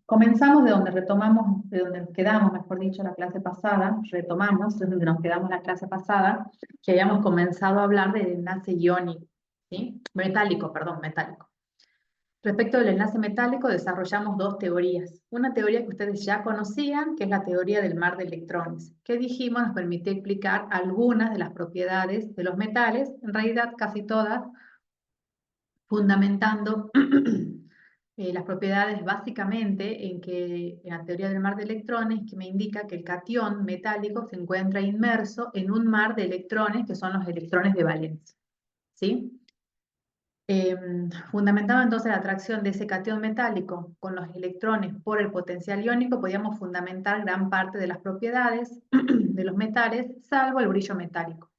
Comenzamos de donde retomamos, de donde nos quedamos, mejor dicho, la clase pasada, retomamos desde donde nos quedamos la clase pasada, que habíamos comenzado a hablar del enlace iónico, ¿sí? Metálico, perdón, metálico. Respecto del enlace metálico, desarrollamos dos teorías. Una teoría que ustedes ya conocían, que es la teoría del mar de electrones, que dijimos nos permite explicar algunas de las propiedades de los metales, en realidad casi todas, fundamentando las propiedades básicamente en la teoría del mar de electrones, que me indica que el catión metálico se encuentra inmerso en un mar de electrones que son los electrones de valencia, ¿sí? Fundamentando entonces la atracción de ese catión metálico con los electrones por el potencial iónico, podíamos fundamentar gran parte de las propiedades de los metales, salvo el brillo metálico.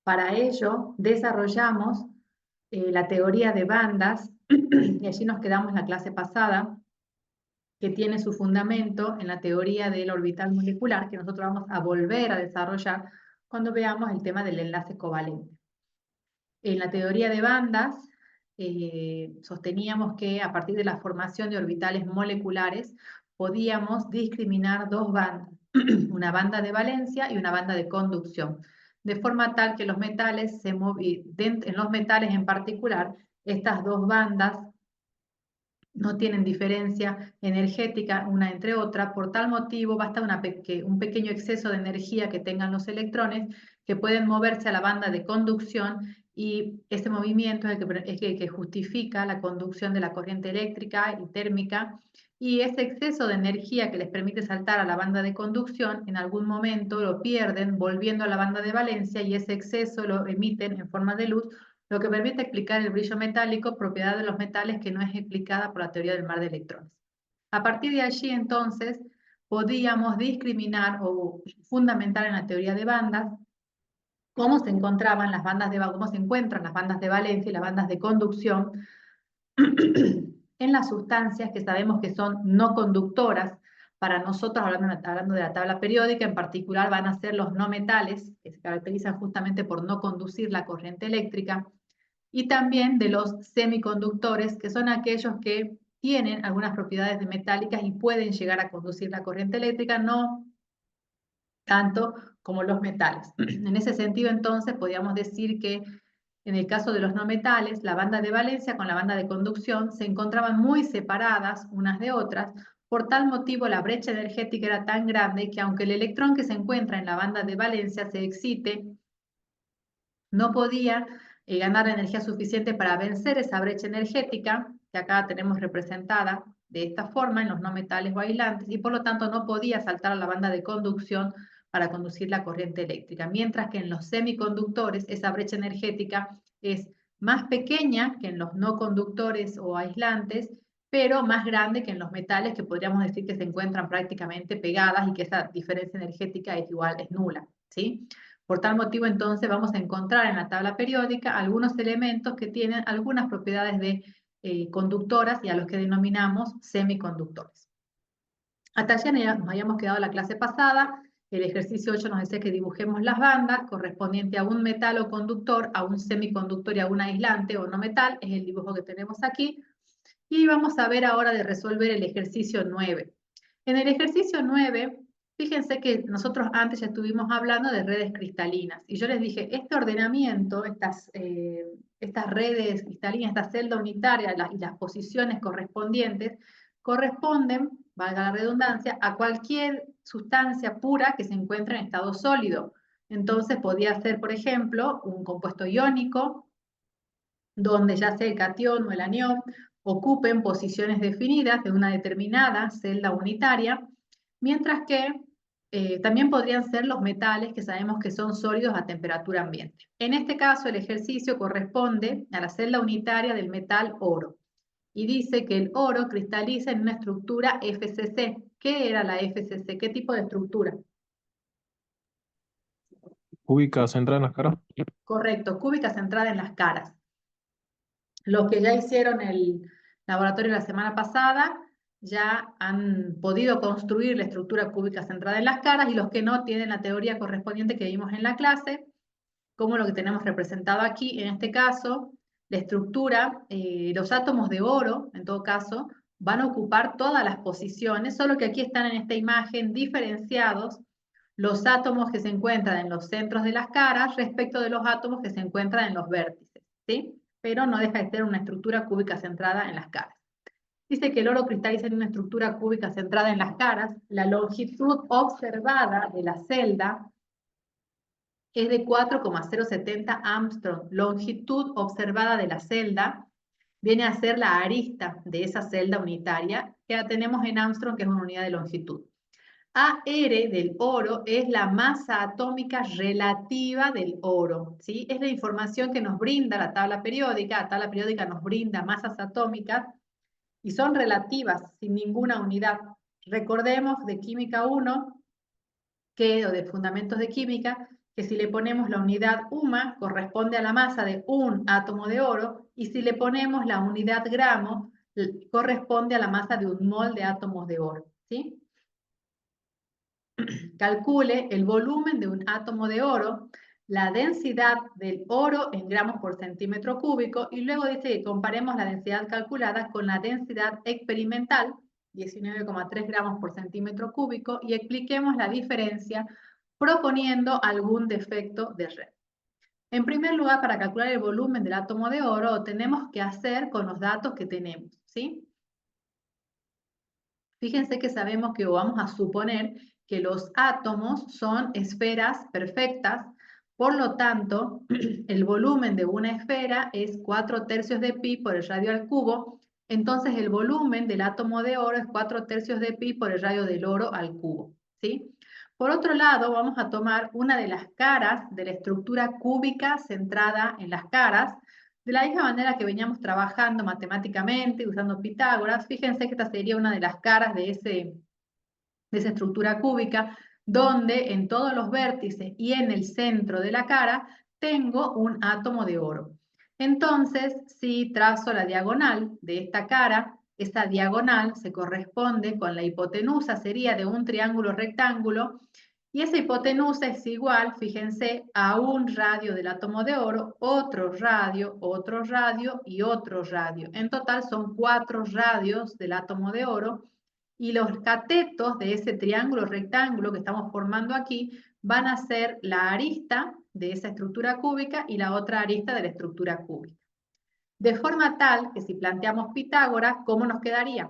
Para ello, desarrollamos la teoría de bandas, y allí nos quedamos en la clase pasada, que tiene su fundamento en la teoría del orbital molecular, que nosotros vamos a volver a desarrollar cuando veamos el tema del enlace covalente. En la teoría de bandas, sosteníamos que a partir de la formación de orbitales moleculares, podíamos discriminar dos bandas, una banda de valencia y una banda de conducción, de forma tal que los metales en los metales en particular, estas dos bandas no tienen diferencia energética una entre otra. Por tal motivo, basta un pequeño exceso de energía que tengan los electrones que pueden moverse a la banda de conducción, y ese movimiento es el que justifica la conducción de la corriente eléctrica y térmica. Y ese exceso de energía que les permite saltar a la banda de conducción, en algún momento lo pierden volviendo a la banda de valencia, y ese exceso lo emiten en forma de luz, lo que permite explicar el brillo metálico, propiedad de los metales que no es explicada por la teoría del mar de electrones. A partir de allí, entonces, podíamos discriminar o fundamentar en la teoría de bandas cómo se encontraban las bandas cómo se encuentran las bandas de valencia y las bandas de conducción en las sustancias que sabemos que son no conductoras. Para nosotros, hablando de la tabla periódica, en particular van a ser los no metales, que se caracterizan justamente por no conducir la corriente eléctrica, y también de los semiconductores, que son aquellos que tienen algunas propiedades de metálicas y pueden llegar a conducir la corriente eléctrica, no tanto como los metales. En ese sentido, entonces, podríamos decir que en el caso de los no metales, la banda de valencia con la banda de conducción se encontraban muy separadas unas de otras. Por tal motivo, la brecha energética era tan grande que aunque el electrón que se encuentra en la banda de valencia se excite, no podía ganar energía suficiente para vencer esa brecha energética, que acá tenemos representada de esta forma en los no metales o aislantes, y por lo tanto no podía saltar a la banda de conducción para conducir la corriente eléctrica, mientras que en los semiconductores esa brecha energética es más pequeña que en los no conductores o aislantes, pero más grande que en los metales, que podríamos decir que se encuentran prácticamente pegadas y que esa diferencia energética es igual, es nula, ¿sí? Por tal motivo, entonces, vamos a encontrar en la tabla periódica algunos elementos que tienen algunas propiedades de conductoras, y a los que denominamos semiconductores. Hasta allá nos habíamos quedado la clase pasada. El ejercicio 8 nos decía que dibujemos las bandas correspondientes a un metal o conductor, a un semiconductor y a un aislante o no metal. Es el dibujo que tenemos aquí. Y vamos a ver ahora de resolver el ejercicio 9. En el ejercicio 9, fíjense que nosotros antes ya estuvimos hablando de redes cristalinas, y yo les dije, este ordenamiento, estas redes cristalinas, esta celda unitaria y las posiciones correspondientes, corresponden, valga la redundancia, a cualquier sustancia pura que se encuentre en estado sólido. Entonces podía ser, por ejemplo, un compuesto iónico, donde ya sea el catión o el anión ocupen posiciones definidas de una determinada celda unitaria, mientras que también podrían ser los metales, que sabemos que son sólidos a temperatura ambiente. En este caso, el ejercicio corresponde a la celda unitaria del metal oro, y dice que el oro cristaliza en una estructura FCC. ¿Qué era la FCC? ¿Qué tipo de estructura? Cúbica centrada en las caras. Correcto, cúbica centrada en las caras. Los que ya hicieron el laboratorio la semana pasada ya han podido construir la estructura cúbica centrada en las caras, y los que no tienen la teoría correspondiente que vimos en la clase, como lo que tenemos representado aquí. En este caso, la estructura, los átomos de oro, en todo caso, van a ocupar todas las posiciones, solo que aquí están en esta imagen diferenciados los átomos que se encuentran en los centros de las caras respecto de los átomos que se encuentran en los vértices, ¿sí? Pero no deja de ser una estructura cúbica centrada en las caras. Dice que el oro cristaliza en una estructura cúbica centrada en las caras. La longitud observada de la celda es de 4,070 Armstrong. Longitud observada de la celda viene a ser la arista de esa celda unitaria que la tenemos en Armstrong, que es una unidad de longitud. AR del oro es la masa atómica relativa del oro, ¿sí? Es la información que nos brinda la tabla periódica. La tabla periódica nos brinda masas atómicas y son relativas, sin ninguna unidad. Recordemos de Química 1, o de Fundamentos de Química, que si le ponemos la unidad UMA, corresponde a la masa de un átomo de oro, y si le ponemos la unidad gramo, corresponde a la masa de un mol de átomos de oro, ¿sí? Calcule el volumen de un átomo de oro, la densidad del oro en gramos por centímetro cúbico, y luego dice que comparemos la densidad calculada con la densidad experimental, 19,3 gramos por centímetro cúbico, y expliquemos la diferencia proponiendo algún defecto de red. En primer lugar, para calcular el volumen del átomo de oro, tenemos que hacer con los datos que tenemos, ¿sí? Fíjense que sabemos que, o vamos a suponer, que los átomos son esferas perfectas, por lo tanto, el volumen de una esfera es 4/3 de pi por el radio al cubo, entonces el volumen del átomo de oro es 4/3 de pi por el radio del oro al cubo, ¿sí? Por otro lado, vamos a tomar una de las caras de la estructura cúbica centrada en las caras, de la misma manera que veníamos trabajando matemáticamente, usando Pitágoras. Fíjense que esta sería una de las caras de esa estructura cúbica, donde en todos los vértices y en el centro de la cara tengo un átomo de oro. Entonces, si trazo la diagonal de esta cara, esa diagonal se corresponde con la hipotenusa, sería de un triángulo rectángulo, y esa hipotenusa es igual, fíjense, a un radio del átomo de oro, otro radio y otro radio. En total son 4 radios del átomo de oro, y los catetos de ese triángulo rectángulo que estamos formando aquí van a ser la arista de esa estructura cúbica y la otra arista de la estructura cúbica. De forma tal que si planteamos Pitágoras, ¿cómo nos quedaría?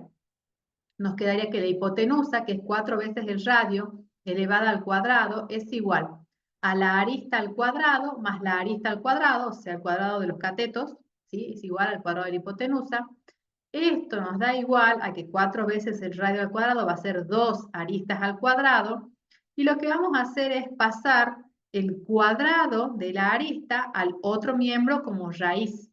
Nos quedaría que la hipotenusa, que es 4 veces el radio elevada al cuadrado, es igual a la arista al cuadrado más la arista al cuadrado, o sea, el cuadrado de los catetos, ¿sí? Es igual al cuadrado de la hipotenusa. Esto nos da igual a que 4 veces el radio al cuadrado va a ser 2 aristas al cuadrado, y lo que vamos a hacer es pasar el cuadrado de la arista al otro miembro como raíz.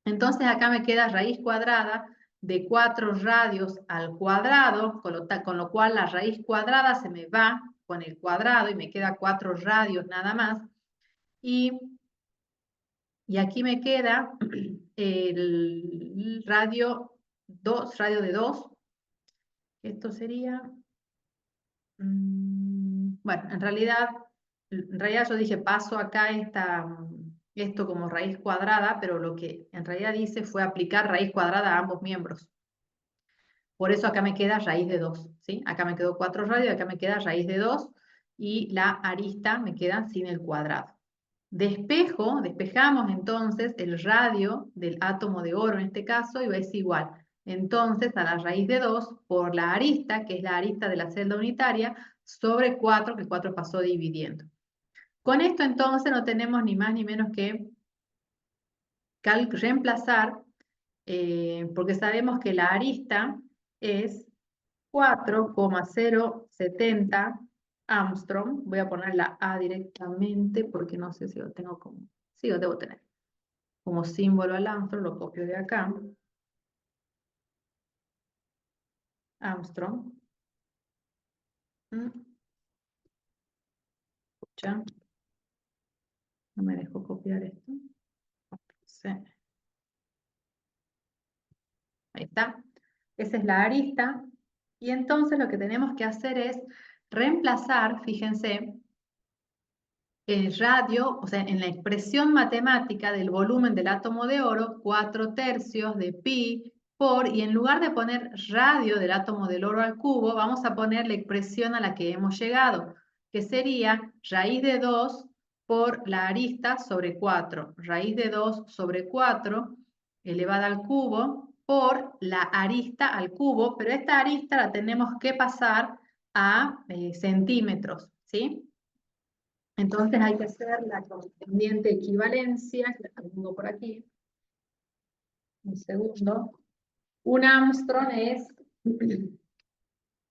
Entonces acá me queda raíz cuadrada de 4 radios al cuadrado, con lo cual la raíz cuadrada se me va con el cuadrado y me queda 4 radios nada más. Y aquí me queda el radio de 2. Esto sería, bueno, en realidad yo dije paso acá esto como raíz cuadrada, pero lo que en realidad hice fue aplicar raíz cuadrada a ambos miembros. Por eso acá me queda raíz de 2, ¿sí? Acá me quedó 4 radios, acá me queda raíz de 2, y la arista me queda sin el cuadrado. Despejamos entonces el radio del átomo de oro en este caso, y es igual entonces a la raíz de 2 por la arista, que es la arista de la celda unitaria, sobre 4, que 4 pasó dividiendo. Con esto entonces no tenemos ni más ni menos que reemplazar, porque sabemos que la arista es 4,070 Armstrong. Voy a poner la A directamente porque no sé si lo tengo como... Sí, lo debo tener como símbolo al Armstrong, lo copio de acá. Armstrong. Escucha. No me dejó copiar esto. Sí. Ahí está. Esa es la arista. Y entonces lo que tenemos que hacer es reemplazar, fíjense, el radio, o sea, en la expresión matemática del volumen del átomo de oro, 4/3 de pi y en lugar de poner radio del átomo del oro al cubo, vamos a poner la expresión a la que hemos llegado, que sería raíz de 2 por la arista sobre 4. Raíz de 2 sobre 4 elevada al cubo por la arista al cubo, pero esta arista la tenemos que pasar a centímetros, ¿sí? Entonces hay que hacer la correspondiente equivalencia, que la pongo por aquí, un segundo. Un Armstrong es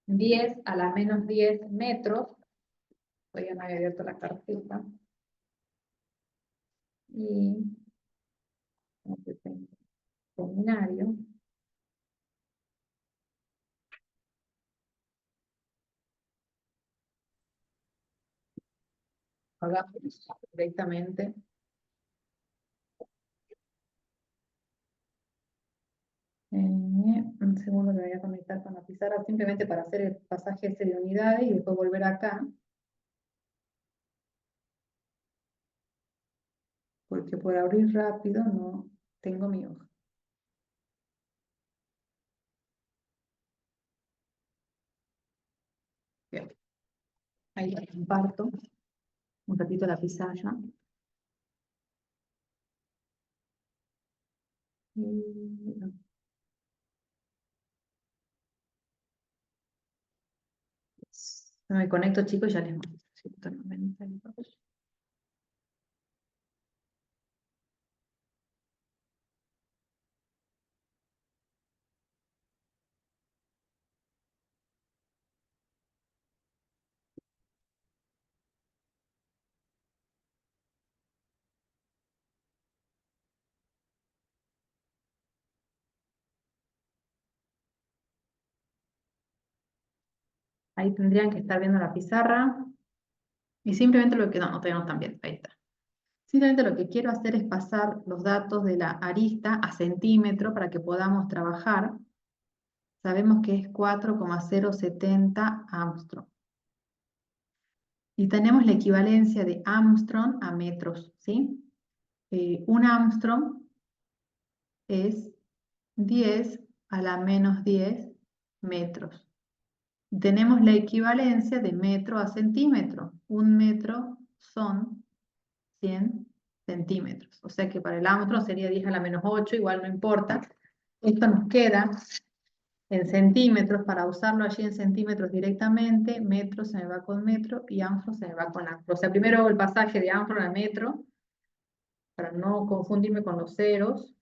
10 a la menos 10 metros. Voy a haber abierto la carpeta. Y seminario. Hagamos directamente. Un segundo me voy a conectar con la pizarra simplemente para hacer el pasaje ese de unidades y después volver acá. Porque por abrir rápido no tengo mi hoja. Bien. Ahí la comparto un ratito la pizarra. Me conecto, chicos, y ya les muestro. 192. Ahí tendrían que estar viendo la pizarra. Y simplemente lo que... No, todavía no están viendo. Ahí está. Simplemente lo que quiero hacer es pasar los datos de la arista a centímetro para que podamos trabajar. Sabemos que es 4,070 Armstrong. Y tenemos la equivalencia de Armstrong a metros, ¿sí? Un Armstrong es 10 a la menos 10 metros. Tenemos la equivalencia de metro a centímetro. Un metro son 100 centímetros. O sea que para el Armstrong sería 10 a la menos 8, igual no importa. Esto nos queda en centímetros, para usarlo allí en centímetros directamente, metro se me va con metro y Armstrong se me va con Armstrong. O sea, primero hago el pasaje de Armstrong a metro, para no confundirme con los ceros,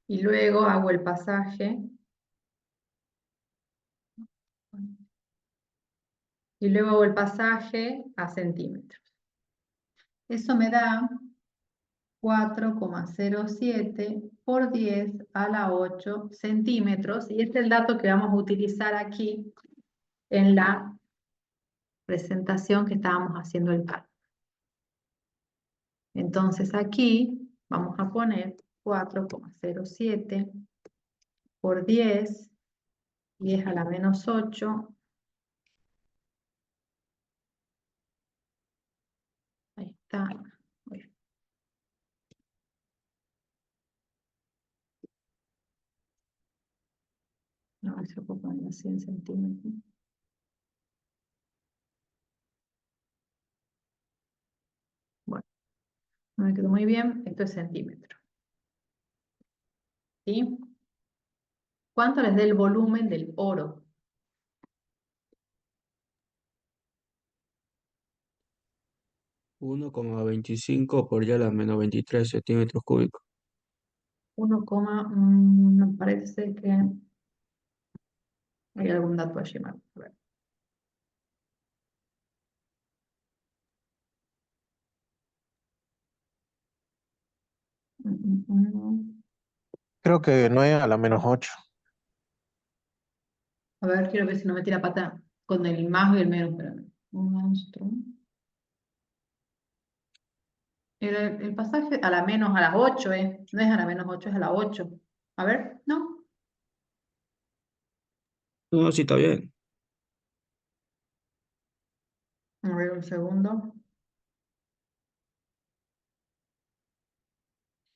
y luego hago el pasaje, a centímetros. Eso me da 4,07 por 10 a la 8 centímetros, y este es el dato que vamos a utilizar aquí en la presentación que estábamos haciendo el cálculo. Entonces aquí vamos a poner 4,07 por 10 a la menos 8. Ahí está. No, se puede poner así en centímetros. Bueno, no me quedó muy bien. Esto es centímetro. ¿Sí? ¿Cuánto les da el volumen del oro? 1,25 por ya la menos 23 centímetros cúbicos. 1, me parece que hay algún dato allí mal. A ver. Mm, mm, mm. Creo que 9 a la menos 8. A ver, quiero ver si no me tira pata con el más y el menos. Espérame. Un monstruo. El pasaje a la menos a las 8, ¿eh? No es a la menos 8, es a las 8. A ver, ¿no? No, sí está bien. A ver, un segundo.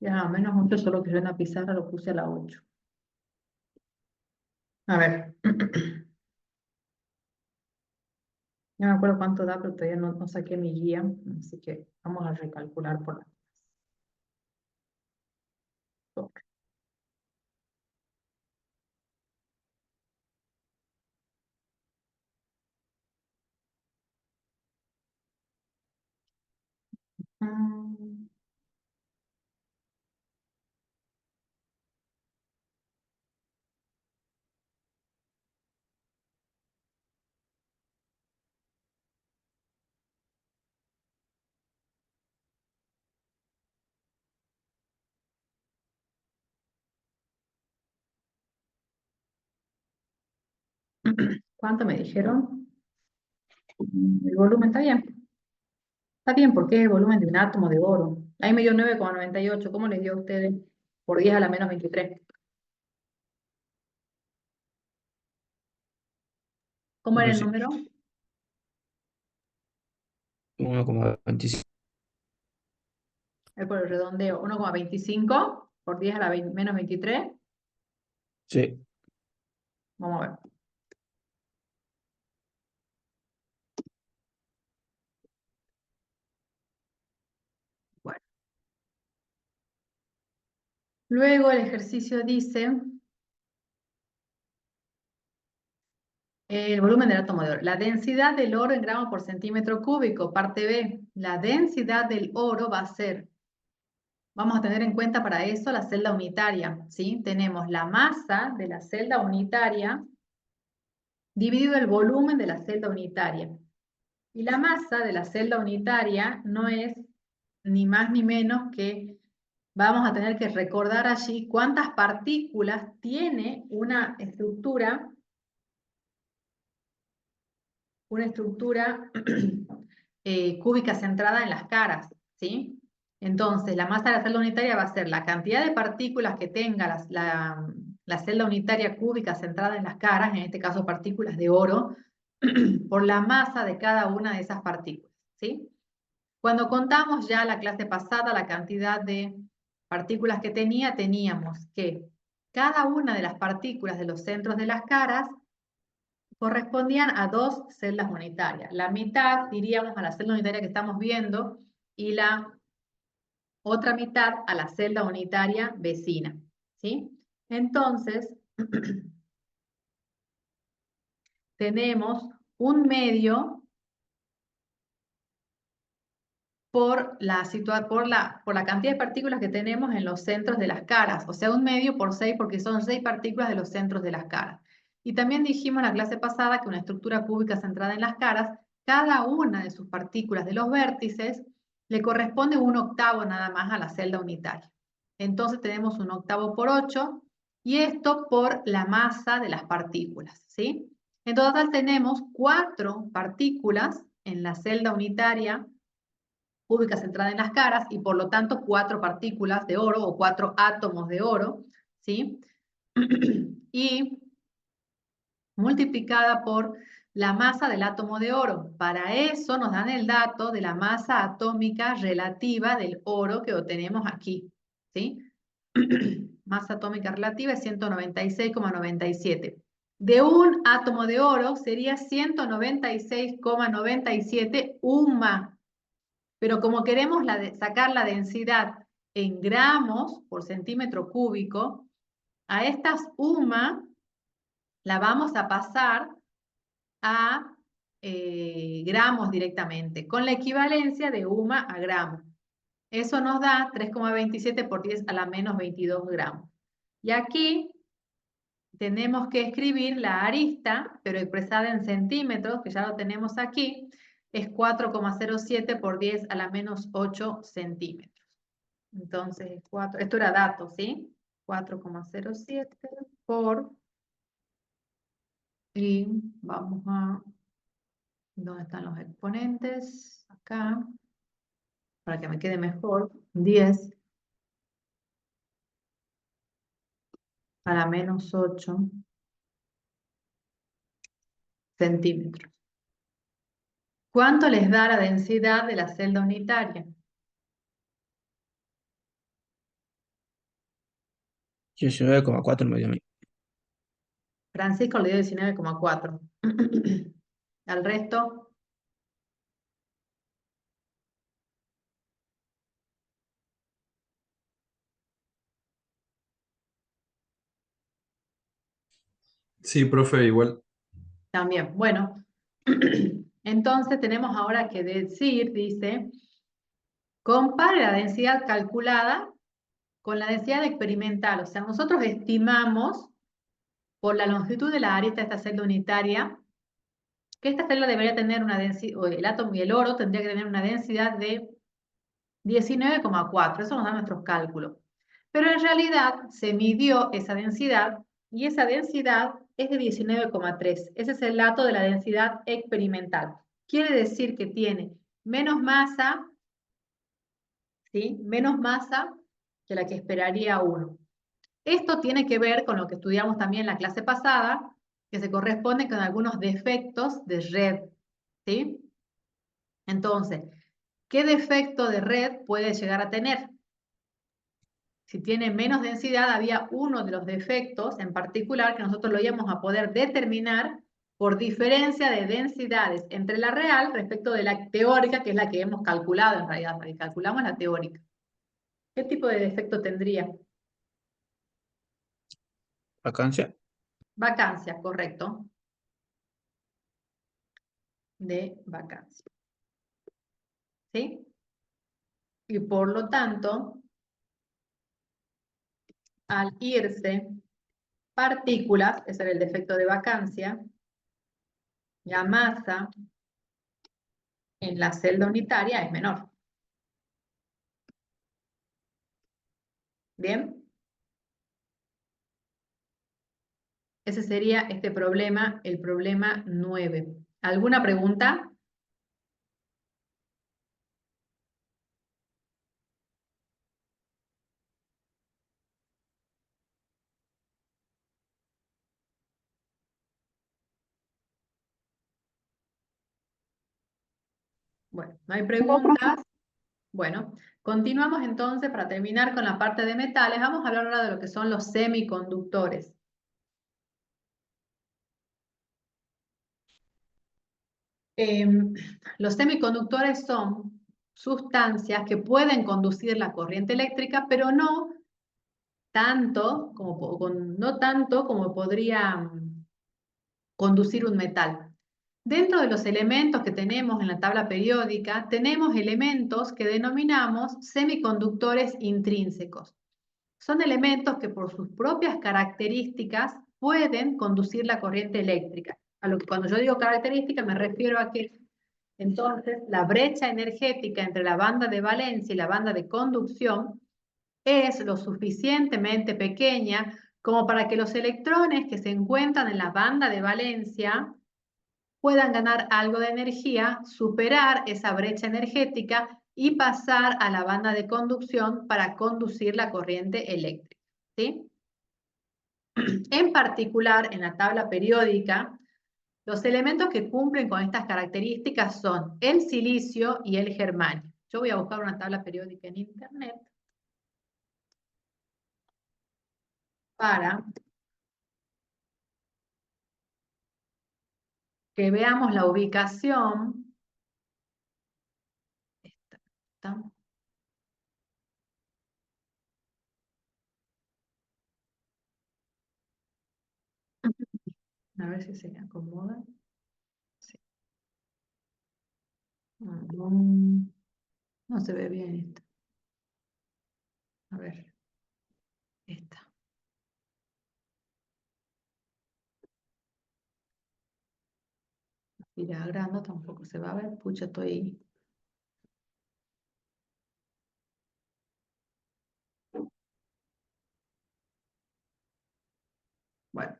Ya, menos 8, solo que yo en la pizarra lo puse a la 8. A ver. No me acuerdo cuánto da, pero todavía no saqué mi guía, así que vamos a recalcular por la... Mm, ¿Cuánto me dijeron? El volumen está bien. Está bien porque es el volumen de un átomo de oro. Ahí me dio 9,98. ¿Cómo les dio a ustedes? Por 10 a la menos 23. ¿Cómo era el Así, número? 1,25. Es por el redondeo. 1,25 por 10 a la menos 23. Sí. Vamos a ver. Bueno. Luego el ejercicio dice el volumen del átomo de oro. La densidad del oro en gramos por centímetro cúbico. Parte B. La densidad del oro va a ser, vamos a tener en cuenta para eso la celda unitaria, ¿sí? Tenemos la masa de la celda unitaria dividido el volumen de la celda unitaria. Y la masa de la celda unitaria no es ni más ni menos que, vamos a tener que recordar allí cuántas partículas tiene una estructura cúbica centrada en las caras, ¿sí? Entonces, la masa de la celda unitaria va a ser la cantidad de partículas que tenga la celda unitaria cúbica centrada en las caras, en este caso partículas de oro, por la masa de cada una de esas partículas, ¿sí? Cuando contamos ya la clase pasada la cantidad de partículas que teníamos que cada una de las partículas de los centros de las caras correspondían a dos celdas unitarias. La mitad diríamos a la celda unitaria que estamos viendo y la otra mitad a la celda unitaria vecina, ¿sí? Entonces, tenemos un medio por la cantidad de partículas que tenemos en los centros de las caras, o sea, un medio por 6 porque son 6 partículas de los centros de las caras. Y también dijimos en la clase pasada que una estructura cúbica centrada en las caras, cada una de sus partículas de los vértices le corresponde un octavo nada más a la celda unitaria. Entonces tenemos un octavo por 8 y esto por la masa de las partículas, ¿sí? En total tenemos 4 partículas en la celda unitaria cúbica centrada en las caras y por lo tanto 4 partículas de oro o 4 átomos de oro, ¿sí? Y multiplicada por la masa del átomo de oro. Para eso nos dan el dato de la masa atómica relativa del oro que obtenemos aquí, ¿sí? Masa atómica relativa es 196,97. De un átomo de oro sería 196,97 UMA. Pero como queremos sacar la densidad en gramos por centímetro cúbico, a estas UMA la vamos a pasar a gramos directamente, con la equivalencia de UMA a gramo. Eso nos da 3,27 por 10 a la menos 22 gramos. Y aquí tenemos que escribir la arista, pero expresada en centímetros, que ya lo tenemos aquí, es 4,07 por 10 a la menos 8 centímetros. Entonces, esto era dato, ¿sí? 4,07 por, y vamos a, ¿dónde están los exponentes? Acá, para que me quede mejor, 10 a la menos 8 centímetros. ¿Cuánto les da la densidad de la celda unitaria? 19,4 me dio a mí. Francisco le dio 19,4. Al resto, Sí, profe, igual. también. Bueno, entonces tenemos ahora que decir, dice, compare la densidad calculada con la densidad experimental. O sea, nosotros estimamos por la longitud de la arista de esta celda unitaria que esta celda debería tener una densidad, o el átomo y el oro tendría que tener una densidad de 19,4. Eso nos da nuestros cálculos. Pero en realidad se midió esa densidad y esa densidad es de 19,3. Ese es el dato de la densidad experimental. Quiere decir que tiene menos masa, ¿sí? Menos masa que la que esperaría uno. Esto tiene que ver con lo que estudiamos también en la clase pasada, que se corresponde con algunos defectos de red, ¿sí? Entonces, ¿qué defecto de red puede llegar a tener? Si tiene menos densidad, había uno de los defectos en particular que nosotros lo íbamos a poder determinar por diferencia de densidades entre la real respecto de la teórica, que es la que hemos calculado en realidad, porque calculamos la teórica. ¿Qué tipo de defecto tendría? Vacancia. Vacancia, correcto. De vacancia. ¿Sí? Y por lo tanto, al irse partículas, ese era el defecto de vacancia, la masa en la celda unitaria es menor. ¿Bien? Ese sería este problema, el problema 9. ¿Alguna pregunta? Bueno, no hay preguntas. Bueno, continuamos entonces para terminar con la parte de metales. Vamos a hablar ahora de lo que son los semiconductores. Los semiconductores son sustancias que pueden conducir la corriente eléctrica, pero no tanto como podría conducir un metal. Dentro de los elementos que tenemos en la tabla periódica, tenemos elementos que denominamos semiconductores intrínsecos. Son elementos que por sus propias características pueden conducir la corriente eléctrica. Cuando yo digo característica me refiero a que entonces la brecha energética entre la banda de valencia y la banda de conducción es lo suficientemente pequeña como para que los electrones que se encuentran en la banda de valencia puedan ganar algo de energía, superar esa brecha energética y pasar a la banda de conducción para conducir la corriente eléctrica. ¿Sí? En particular, en la tabla periódica, los elementos que cumplen con estas características son el silicio y el germanio. Yo voy a buscar una tabla periódica en internet para que veamos la ubicación. Esta. A ver si se me acomoda. Sí. No se ve bien esto. A ver. Esta. Y la agrando tampoco se va a ver. Pucha, estoy... Bueno.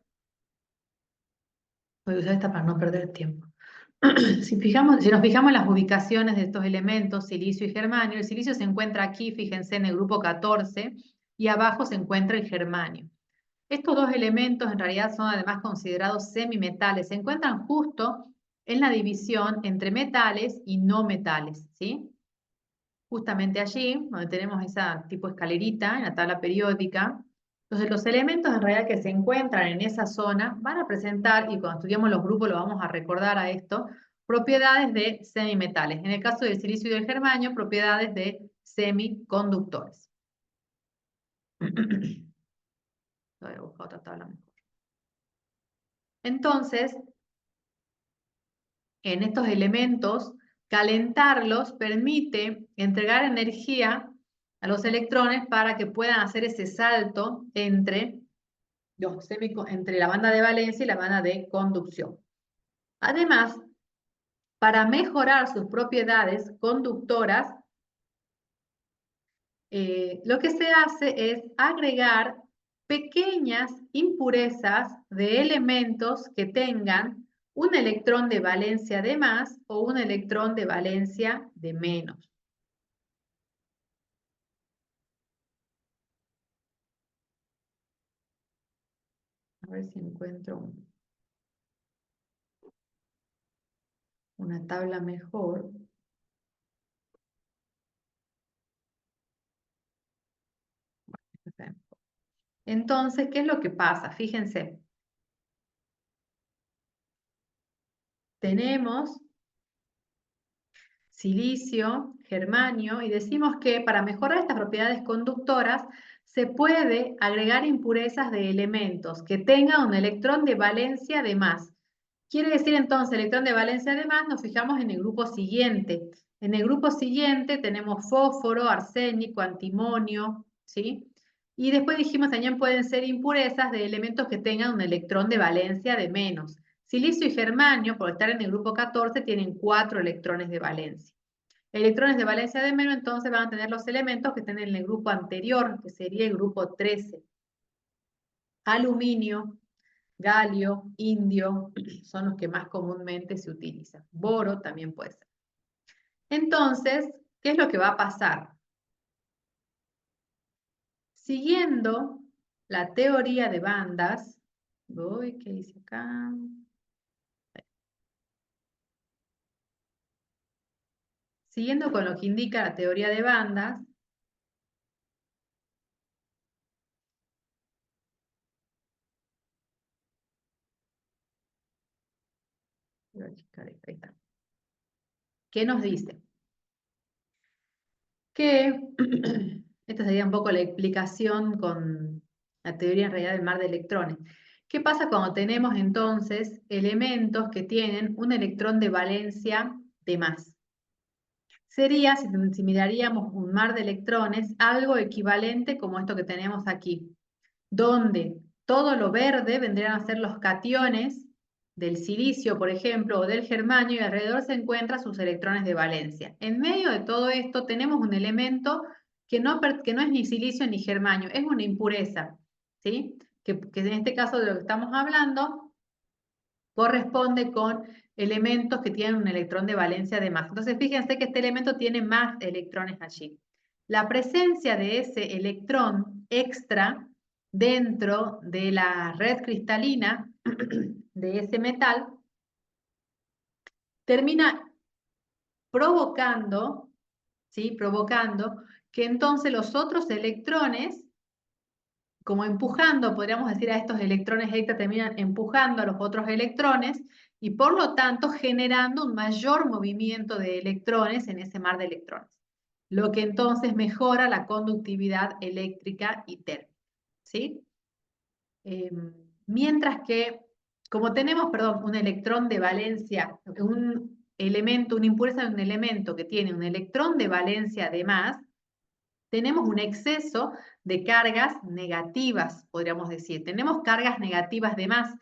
Voy a usar esta para no perder tiempo. Si nos fijamos en las ubicaciones de estos elementos, silicio y germanio, el silicio se encuentra aquí, fíjense, en el grupo 14, y abajo se encuentra el germanio. Estos dos elementos en realidad son además considerados semimetales. Se encuentran justo en la división entre metales y no metales, ¿sí? Justamente allí, donde tenemos esa tipo escalerita en la tabla periódica. Entonces, los elementos en realidad que se encuentran en esa zona van a presentar, y cuando estudiamos los grupos lo vamos a recordar a esto, propiedades de semimetales. En el caso del silicio y del germanio, propiedades de semiconductores. Voy a buscar otra tabla mejor. Entonces, en estos elementos, calentarlos permite entregar energía a los electrones para que puedan hacer ese salto entre la banda de valencia y la banda de conducción. Además, para mejorar sus propiedades conductoras, lo que se hace es agregar pequeñas impurezas de elementos que tengan un electrón de valencia de más o un electrón de valencia de menos. A ver si encuentro una tabla mejor. Entonces, ¿qué es lo que pasa? Fíjense. Tenemos silicio, germanio, y decimos que para mejorar estas propiedades conductoras se puede agregar impurezas de elementos que tengan un electrón de valencia de más. Quiere decir entonces, electrón de valencia de más, nos fijamos en el grupo siguiente. En el grupo siguiente tenemos fósforo, arsénico, antimonio, ¿sí? Y después dijimos también pueden ser impurezas de elementos que tengan un electrón de valencia de menos. Silicio y germanio, por estar en el grupo 14, tienen 4 electrones de valencia. Electrones de valencia de menos, entonces van a tener los elementos que estén en el grupo anterior, que sería el grupo 13. Aluminio, galio, indio, son los que más comúnmente se utilizan. Boro también puede ser. Entonces, ¿qué es lo que va a pasar? Siguiendo la teoría de bandas, ¿qué dice acá? Siguiendo con lo que indica la teoría de bandas, ahí está. ¿Qué nos dice? Que esta sería un poco la explicación con la teoría en realidad del mar de electrones. ¿Qué pasa cuando tenemos entonces elementos que tienen un electrón de valencia de más? Sería, si miraríamos un mar de electrones, algo equivalente como esto que tenemos aquí, donde todo lo verde vendrían a ser los cationes del silicio, por ejemplo, o del germanio, y alrededor se encuentran sus electrones de valencia. En medio de todo esto tenemos un elemento que no es ni silicio ni germanio, es una impureza, ¿sí? Que en este caso de lo que estamos hablando corresponde con elementos que tienen un electrón de valencia de más. Entonces, fíjense que este elemento tiene más electrones allí. La presencia de ese electrón extra dentro de la red cristalina de ese metal termina provocando, ¿sí? Provocando que entonces los otros electrones, como empujando, podríamos decir, a estos electrones extra, terminan empujando a los otros electrones y por lo tanto generando un mayor movimiento de electrones en ese mar de electrones, lo que entonces mejora la conductividad eléctrica y térmica, ¿sí? Mientras que, como tenemos, perdón, un electrón de valencia, un elemento, una impureza de un elemento que tiene un electrón de valencia de más, tenemos un exceso de cargas negativas, podríamos decir. Tenemos cargas negativas de más,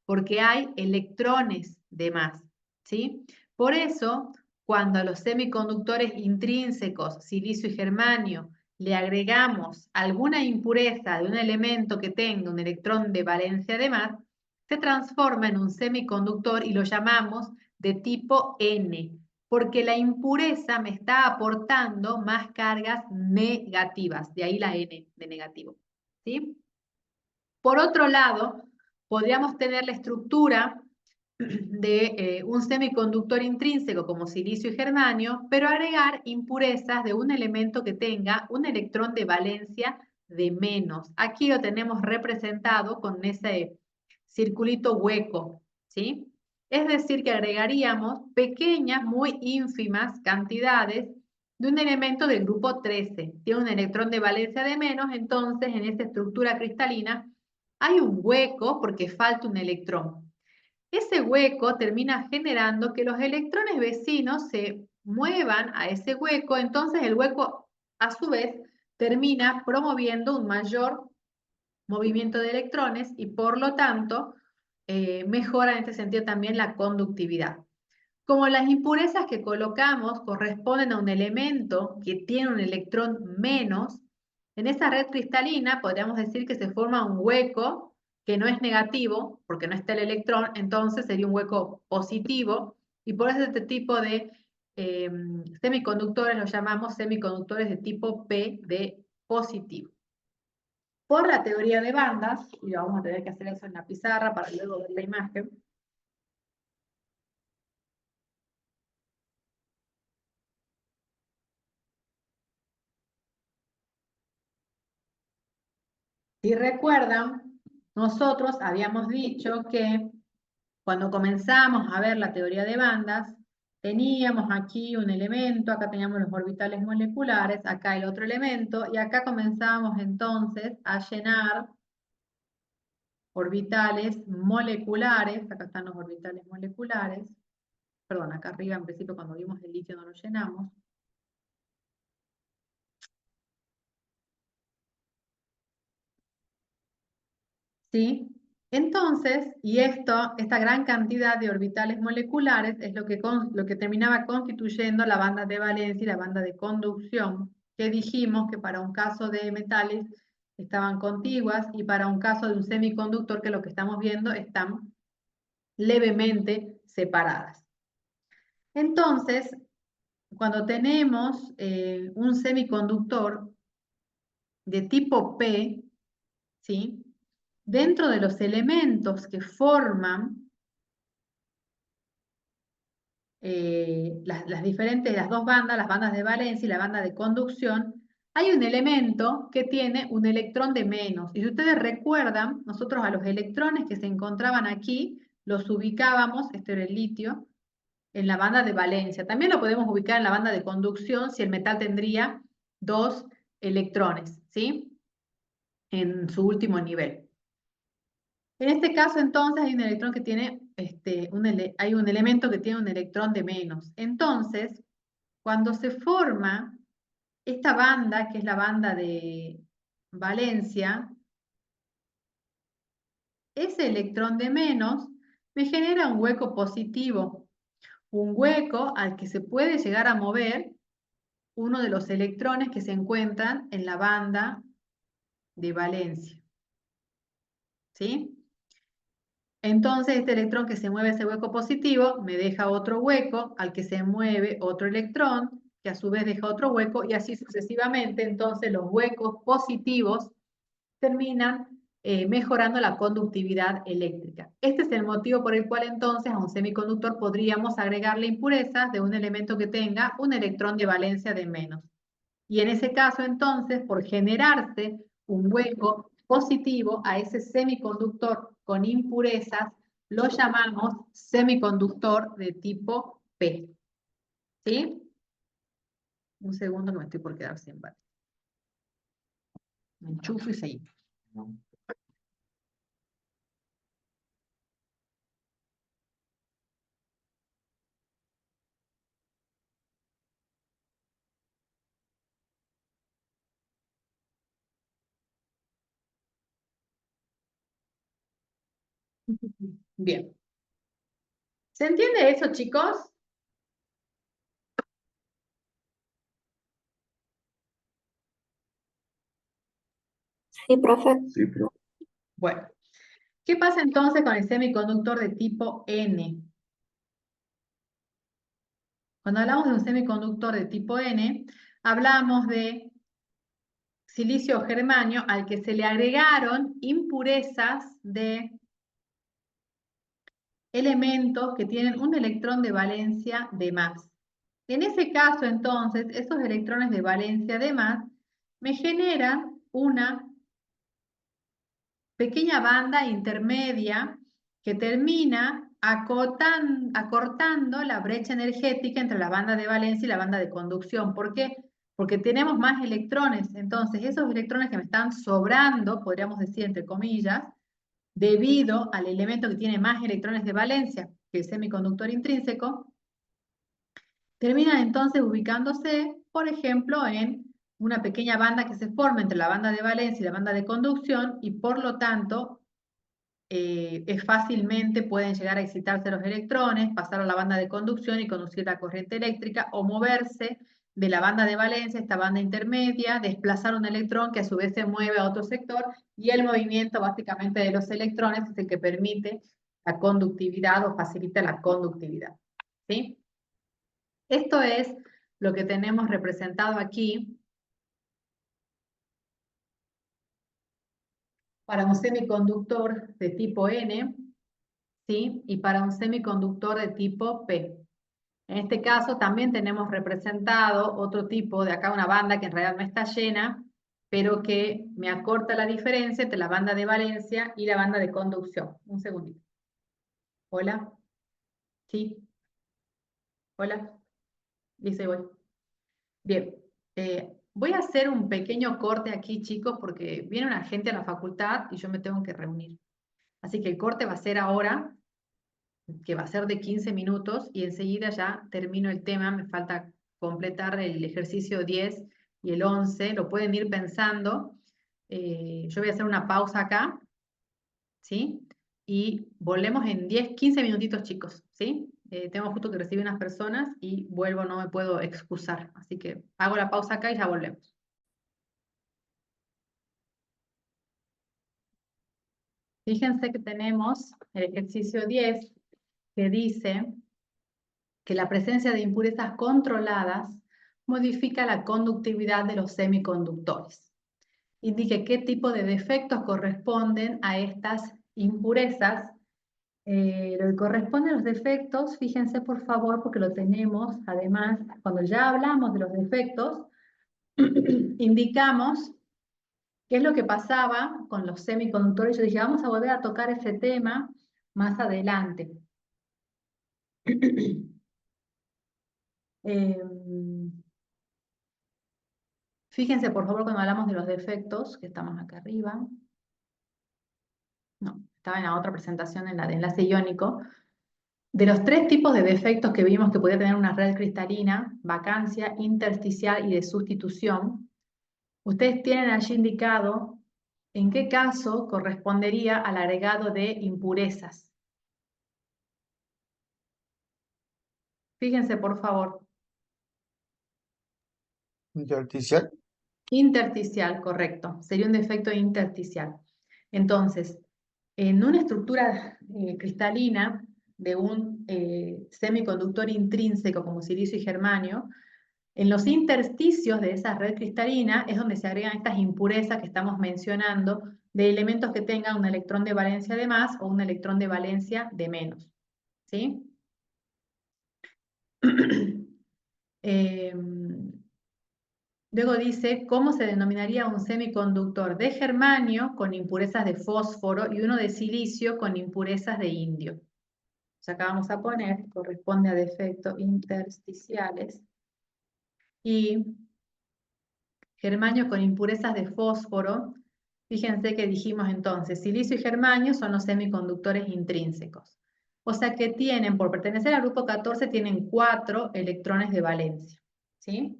porque hay electrones de más, ¿sí? Por eso, cuando a los semiconductores intrínsecos, silicio y germanio, le agregamos alguna impureza de un elemento que tenga un electrón de valencia de más, se transforma en un semiconductor y lo llamamos de tipo N, porque la impureza me está aportando más cargas negativas, de ahí la N de negativo, ¿sí? Por otro lado, podríamos tener la estructura de un semiconductor intrínseco como silicio y germanio, pero agregar impurezas de un elemento que tenga un electrón de valencia de menos. Aquí lo tenemos representado con ese circulito hueco, ¿sí? Es decir, que agregaríamos pequeñas, muy ínfimas cantidades de un elemento del grupo 13. Tiene un electrón de valencia de menos, entonces en esta estructura cristalina hay un hueco porque falta un electrón. Ese hueco termina generando que los electrones vecinos se muevan a ese hueco, entonces el hueco a su vez termina promoviendo un mayor movimiento de electrones y por lo tanto mejora en este sentido también la conductividad. Como las impurezas que colocamos corresponden a un elemento que tiene un electrón menos, en esa red cristalina podríamos decir que se forma un hueco que no es negativo, porque no está el electrón, entonces sería un hueco positivo, y por eso este tipo de semiconductores los llamamos semiconductores de tipo P de positivo. Por la teoría de bandas, y vamos a tener que hacer eso en la pizarra para luego ver la imagen. Si recuerdan, nosotros habíamos dicho que cuando comenzamos a ver la teoría de bandas, teníamos aquí un elemento, acá teníamos los orbitales moleculares, acá el otro elemento, y acá comenzábamos entonces a llenar orbitales moleculares, acá están los orbitales moleculares, perdón, acá arriba en principio cuando vimos el litio no lo llenamos. ¿Sí? Entonces, y esta gran cantidad de orbitales moleculares es lo que terminaba constituyendo la banda de valencia y la banda de conducción, que dijimos que para un caso de metales estaban contiguas y para un caso de un semiconductor, que lo que estamos viendo, están levemente separadas. Entonces, cuando tenemos un semiconductor de tipo P, ¿sí? Dentro de los elementos que forman las dos bandas, las bandas de valencia y la banda de conducción, hay un elemento que tiene un electrón de menos. Y si ustedes recuerdan, nosotros a los electrones que se encontraban aquí, los ubicábamos, este era el litio, en la banda de valencia. También lo podemos ubicar en la banda de conducción si el metal tendría 2 electrones, ¿sí? En su último nivel. En este caso, entonces, hay un electrón que tiene, hay un elemento que tiene un electrón de menos. Entonces, cuando se forma esta banda, que es la banda de valencia, ese electrón de menos me genera un hueco positivo, un hueco al que se puede llegar a mover uno de los electrones que se encuentran en la banda de valencia. ¿Sí? Entonces, este electrón que se mueve a ese hueco positivo me deja otro hueco al que se mueve otro electrón, que a su vez deja otro hueco, y así sucesivamente. Entonces, los huecos positivos terminan mejorando la conductividad eléctrica. Este es el motivo por el cual entonces a un semiconductor podríamos agregarle impurezas de un elemento que tenga un electrón de valencia de menos. Y en ese caso, entonces, por generarse un hueco positivo a ese semiconductor con impurezas, lo llamamos semiconductor de tipo P. ¿Sí? Un segundo, no me estoy por quedar sin batería. Me enchufo y seguimos. Bien. ¿Se entiende eso, chicos? Sí, profe. Bueno. ¿Qué pasa entonces con el semiconductor de tipo N? Cuando hablamos de un semiconductor de tipo N, hablamos de silicio o germanio al que se le agregaron impurezas de elementos que tienen un electrón de valencia de más. En ese caso, entonces, esos electrones de valencia de más me generan una pequeña banda intermedia que termina acortando la brecha energética entre la banda de valencia y la banda de conducción. ¿Por qué? Porque tenemos más electrones. Entonces, esos electrones que me están sobrando, podríamos decir entre comillas, debido al elemento que tiene más electrones de valencia que el semiconductor intrínseco, terminan entonces ubicándose, por ejemplo, en una pequeña banda que se forma entre la banda de valencia y la banda de conducción, y por lo tanto fácilmente pueden llegar a excitarse los electrones, pasar a la banda de conducción y conducir la corriente eléctrica, o moverse de la banda de valencia a esta banda intermedia, desplazar un electrón que a su vez se mueve a otro sector, y el movimiento básicamente de los electrones es el que permite la conductividad o facilita la conductividad. ¿Sí? Esto es lo que tenemos representado aquí para un semiconductor de tipo N, ¿sí? Y para un semiconductor de tipo P. En este caso también tenemos representado otro tipo, de acá una banda que en realidad no está llena, pero que me acorta la diferencia entre la banda de valencia y la banda de conducción. Un segundito. Hola. Sí. Hola. Dice voy. Bien. Voy a hacer un pequeño corte aquí, chicos, porque viene una gente a la facultad y yo me tengo que reunir. Así que el corte va a ser ahora, que va a ser de 15 minutos, y enseguida ya termino el tema. Me falta completar el ejercicio 10 y el 11. Lo pueden ir pensando. Yo voy a hacer una pausa acá, ¿sí? Y volvemos en 10, 15 minutitos, chicos, ¿sí? Tengo justo que recibir unas personas y vuelvo, no me puedo excusar. Así que hago la pausa acá y ya volvemos. Fíjense que tenemos el ejercicio 10 que dice que la presencia de impurezas controladas modifica la conductividad de los semiconductores. Indique qué tipo de defectos corresponden a estas impurezas. Lo que corresponde a los defectos, fíjense por favor, porque lo tenemos, además, cuando ya hablamos de los defectos, indicamos qué es lo que pasaba con los semiconductores. Yo dije, vamos a volver a tocar ese tema más adelante. Fíjense, por favor, cuando hablamos de los defectos, que estamos acá arriba. No, estaba en la otra presentación, en la de enlace iónico. De los 3 tipos de defectos que vimos que podía tener una red cristalina: vacancia, intersticial y de sustitución, ustedes tienen allí indicado en qué caso correspondería al agregado de impurezas. Fíjense, por favor. Intersticial. Intersticial, correcto. Sería un defecto intersticial. Entonces, en una estructura cristalina de un semiconductor intrínseco como silicio y germanio, en los intersticios de esa red cristalina es donde se agregan estas impurezas que estamos mencionando, de elementos que tengan un electrón de valencia de más o un electrón de valencia de menos. ¿Sí? Luego dice, ¿cómo se denominaría un semiconductor de germanio con impurezas de fósforo y uno de silicio con impurezas de indio? O sea, acá vamos a poner, corresponde a defectos intersticiales. Y germanio con impurezas de fósforo, fíjense que dijimos entonces, silicio y germanio son los semiconductores intrínsecos. O sea que tienen, por pertenecer al grupo 14, tienen 4 electrones de valencia. ¿Sí?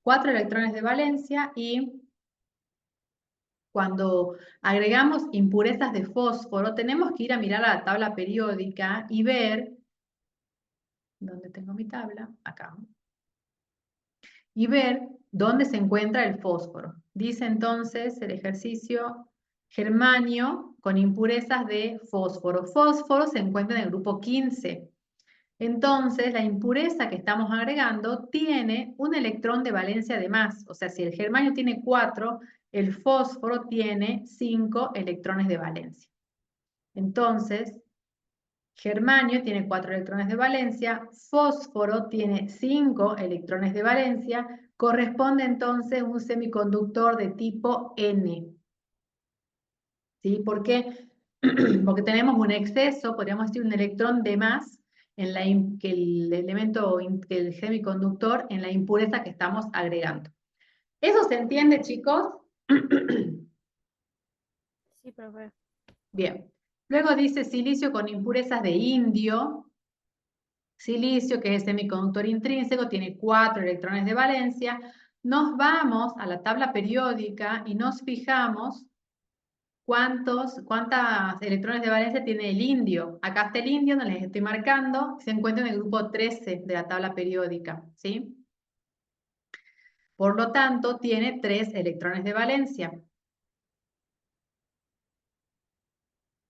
4 electrones de valencia, y cuando agregamos impurezas de fósforo, tenemos que ir a mirar a la tabla periódica y ver, ¿dónde tengo mi tabla? Acá. Y ver dónde se encuentra el fósforo. Dice entonces el ejercicio, germanio con impurezas de fósforo. Fósforo se encuentra en el grupo 15. Entonces, la impureza que estamos agregando tiene un electrón de valencia de más. O sea, si el germanio tiene 4, el fósforo tiene 5 electrones de valencia. Entonces, germanio tiene 4 electrones de valencia, fósforo tiene 5 electrones de valencia, corresponde entonces a un semiconductor de tipo N. ¿Sí? ¿Por qué? Porque tenemos un exceso, podríamos decir un electrón de más que el elemento, que el semiconductor en la impureza que estamos agregando. ¿Eso se entiende, chicos? Sí, profe. Bien. Luego dice silicio con impurezas de indio. Silicio, que es semiconductor intrínseco, tiene 4 electrones de valencia. Nos vamos a la tabla periódica y nos fijamos cuántos electrones de valencia tiene el indio. Acá está el indio, no les estoy marcando, se encuentra en el grupo 13 de la tabla periódica, ¿sí? Por lo tanto, tiene 3 electrones de valencia.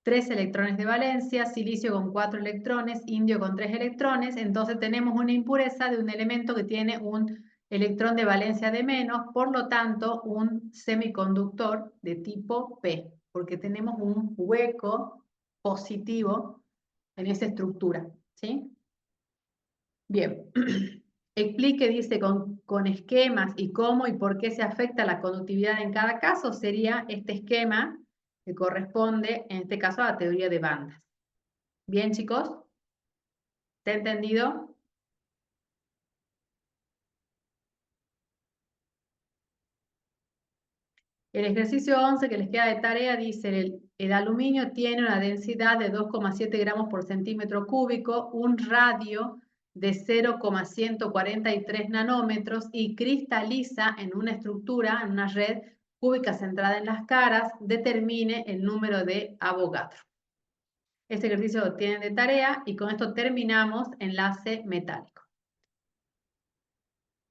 3 electrones de valencia, silicio con 4 electrones, indio con 3 electrones, entonces tenemos una impureza de un elemento que tiene un electrón de valencia de menos, por lo tanto, un semiconductor de tipo P, porque tenemos un hueco positivo en esa estructura, ¿sí? Bien, explique, dice, con esquemas y cómo y por qué se afecta la conductividad en cada caso, sería este esquema que corresponde, en este caso, a la teoría de bandas. Bien, chicos, ¿te ha entendido? El ejercicio 11 que les queda de tarea dice, el aluminio tiene una densidad de 2,7 gramos por centímetro cúbico, un radio de 0,143 nanómetros y cristaliza en una estructura, en una red cúbica centrada en las caras, determine el número de Avogadro. Este ejercicio lo tienen de tarea y con esto terminamos enlace metálico.